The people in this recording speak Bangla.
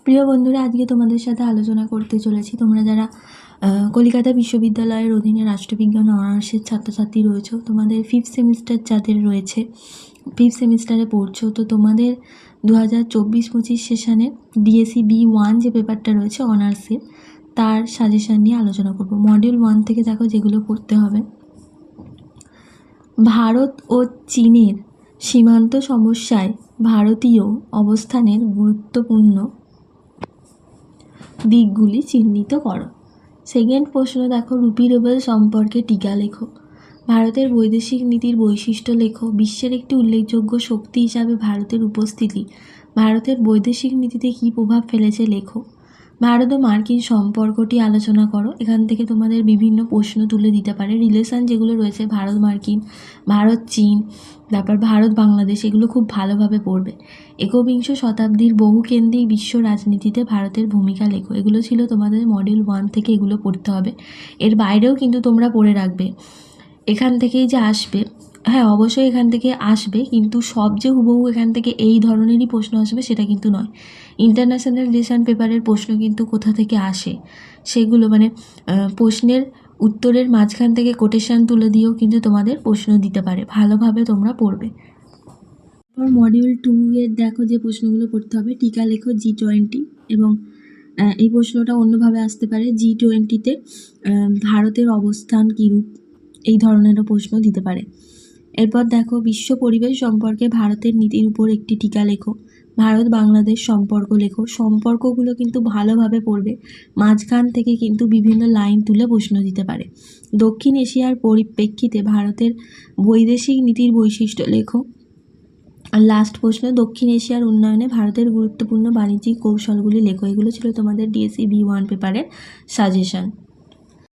প্রিয় বন্ধুরা, আজকে তোমাদের সাথে আলোচনা করতে চলেছি তোমরা যারা কলকাতা বিশ্ববিদ্যালয়ের অধীনে রাষ্ট্রবিজ্ঞান অনার্সের ছাত্রছাত্রী রয়েছে, তোমাদের ফিফথ সেমিস্টার যাদের রয়েছে, ফিফথ সেমিস্টারে পড়ছো, তো তোমাদের 2024-25 সেশনে ডিএসসি B1 যে পেপারটা রয়েছে অনার্সের, তার সাজেশান নিয়ে আলোচনা করব। মডিউল 1 থেকে দেখো যেগুলো পড়তে হবে: ভারত ও চীনের সীমান্ত সমস্যায় ভারতীয় অবস্থানের গুরুত্বপূর্ণ দিকগুলি চিহ্নিত করো। সেকেন্ড প্রশ্ন দেখো, রুপি রুবেল সম্পর্কে টিকা লেখো। ভারতের বৈদেশিক নীতির বৈশিষ্ট্য লেখো। বিশ্বের একটি উল্লেখযোগ্য শক্তি হিসাবে ভারতের উপস্থিতি ভারতের বৈদেশিক নীতিতে কী প্রভাব ফেলেছে লেখো। ভারত ও মার্কিন সম্পর্কটি আলোচনা করো। এখান থেকে তোমাদের বিভিন্ন প্রশ্ন তুলে দিতে পারে। রিলেশান যেগুলো রয়েছে ভারত মার্কিন, ভারত চীন, তারপর ভারত বাংলাদেশ, এগুলো খুব ভালোভাবে পড়বে। একবিংশ শতাব্দীর বহুকেন্দ্রিক বিশ্ব রাজনীতিতে ভারতের ভূমিকা লেখো। এগুলো ছিল তোমাদের মডিউল 1 থেকে, এগুলো পড়তে হবে। এর বাইরেও কিন্তু তোমরা পড়ে রাখবে। এখান থেকেই যে আসবে, হ্যাঁ অবশ্যই এখান থেকে আসবে, কিন্তু সব যে হুবহু এখান থেকে এই ধরনেরই প্রশ্ন আসবে সেটা কিন্তু নয়। ইন্টারন্যাশনাল রিলেশন পেপারের প্রশ্ন কিন্তু কোথা থেকে আসে সেগুলো মানে প্রশ্নের উত্তরের মাঝখান থেকে কোটেশান তুলে দিয়েও কিন্তু তোমাদের প্রশ্ন দিতে পারে। ভালোভাবে তোমরা পড়বে। তারপর মডিউল 2 এর দেখো যে প্রশ্নগুলো পড়তে হবে: টিকা লেখো G20, এবং এই প্রশ্নটা অন্যভাবে আসতে পারে, G20-তে ভারতের অবস্থান কীরূপ, এই ধরনেরও প্রশ্ন দিতে পারে। এরপর দেখো, বিশ্ব পরিবেশ সম্পর্কে ভারতের নীতির উপর একটি টিকা লেখো। ভারত বাংলাদেশ সম্পর্ক লেখো। সম্পর্কগুলো কিন্তু ভালোভাবে পড়বে, মাঝখান থেকে কিন্তু বিভিন্ন লাইন তুলে প্রশ্ন দিতে পারে। দক্ষিণ এশিয়ার পরিপ্রেক্ষিতে ভারতের বৈদেশিক নীতির বৈশিষ্ট্য লেখো। আর লাস্ট প্রশ্ন, দক্ষিণ এশিয়ার উন্নয়নে ভারতের গুরুত্বপূর্ণ বাণিজ্যিক কৌশলগুলি লেখো। এগুলো ছিল তোমাদের ডিএসসি B1 পেপারের সাজেশন।